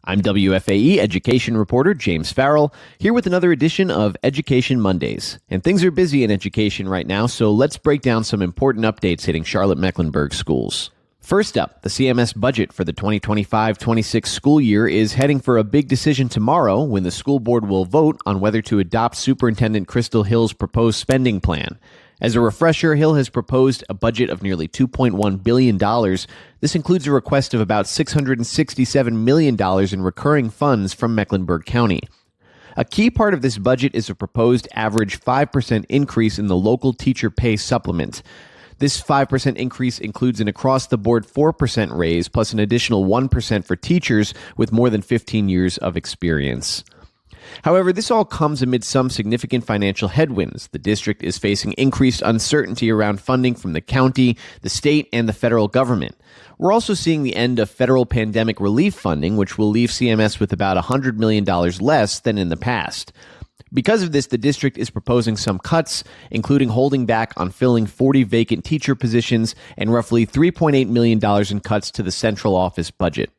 I'm WFAE education reporter James Farrell, here with another edition of Education Mondays. And things are busy in education right now, so let's break down some important updates hitting Charlotte-Mecklenburg Schools. First up, the CMS budget for the 2025-26 school year is heading for a big decision tomorrow when the school board will vote on whether to adopt Superintendent Crystal Hill's proposed spending plan. As a refresher, Hill has proposed a budget of nearly $2.1 billion. This includes a request of about $667 million in recurring funds from Mecklenburg County. A key part of this budget is a proposed average 5% increase in the local teacher pay supplement. This 5% increase includes an across-the-board 4% raise plus an additional 1% for teachers with more than 15 years of experience. However, this all comes amid some significant financial headwinds. The district is facing increased uncertainty around funding from the county, the state, and the federal government. We're also seeing the end of federal pandemic relief funding, which will leave CMS with about $100 million less than in the past. Because of this, the district is proposing some cuts, including holding back on filling 40 vacant teacher positions and roughly $3.8 million in cuts to the central office budget.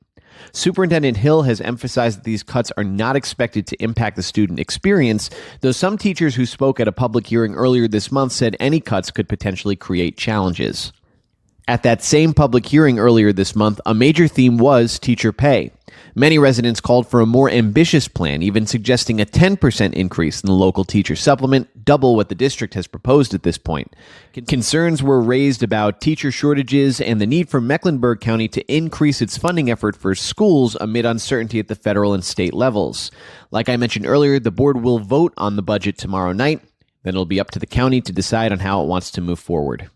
Superintendent Hill has emphasized that these cuts are not expected to impact the student experience, though some teachers who spoke at a public hearing earlier this month said any cuts could potentially create challenges. At that same public hearing earlier this month, a major theme was teacher pay. Many residents called for a more ambitious plan, even suggesting a 10% increase in the local teacher supplement, double what the district has proposed at this point. Concerns were raised about teacher shortages and the need for Mecklenburg County to increase its funding effort for schools amid uncertainty at the federal and state levels. Like I mentioned earlier, the board will vote on the budget tomorrow night. Then it'll be up to the county to decide on how it wants to move forward.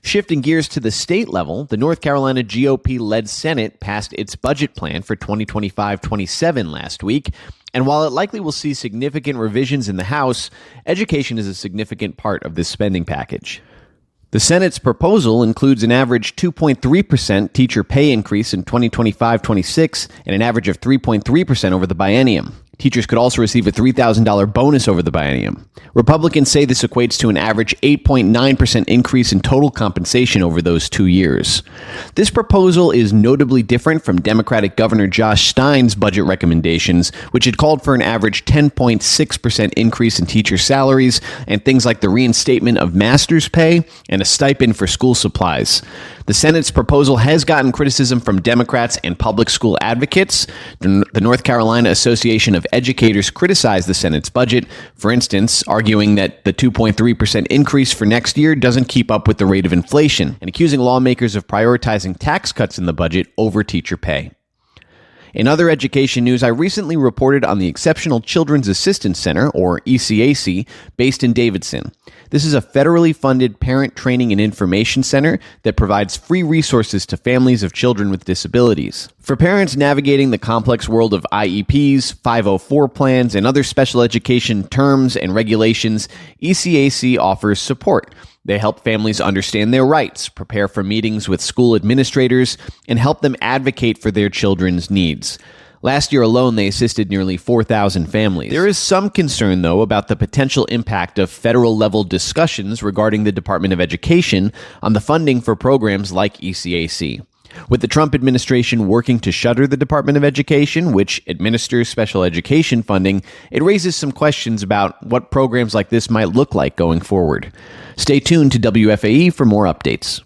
Shifting gears to the state level, the North Carolina GOP-led Senate passed its budget plan for 2025-27 last week, and while it likely will see significant revisions in the House, education is a significant part of this spending package. The Senate's proposal includes an average 2.3% teacher pay increase in 2025-26 and an average of 3.3% over the biennium. Teachers could also receive a $3,000 bonus over the biennium. Republicans say this equates to an average 8.9% increase in total compensation over those 2 years. This proposal is notably different from Democratic Governor Josh Stein's budget recommendations, which had called for an average 10.6% increase in teacher salaries and things like the reinstatement of master's pay and a stipend for school supplies. The Senate's proposal has gotten criticism from Democrats and public school advocates. The North Carolina Association of Educators criticized the Senate's budget, for instance, arguing that the 2.3% increase for next year doesn't keep up with the rate of inflation, and accusing lawmakers of prioritizing tax cuts in the budget over teacher pay. In other education news, I recently reported on the Exceptional Children's Assistance Center, or ECAC, based in Davidson. This is a federally funded parent training and information center that provides free resources to families of children with disabilities. For parents navigating the complex world of IEPs, 504 plans, and other special education terms and regulations, ECAC offers support. They help families understand their rights, prepare for meetings with school administrators, and help them advocate for their children's needs. Last year alone, they assisted nearly 4,000 families. There is some concern, though, about the potential impact of federal-level discussions regarding the Department of Education on the funding for programs like ECAC. With the Trump administration working to shutter the Department of Education, which administers special education funding, it raises some questions about what programs like this might look like going forward. Stay tuned to WFAE for more updates.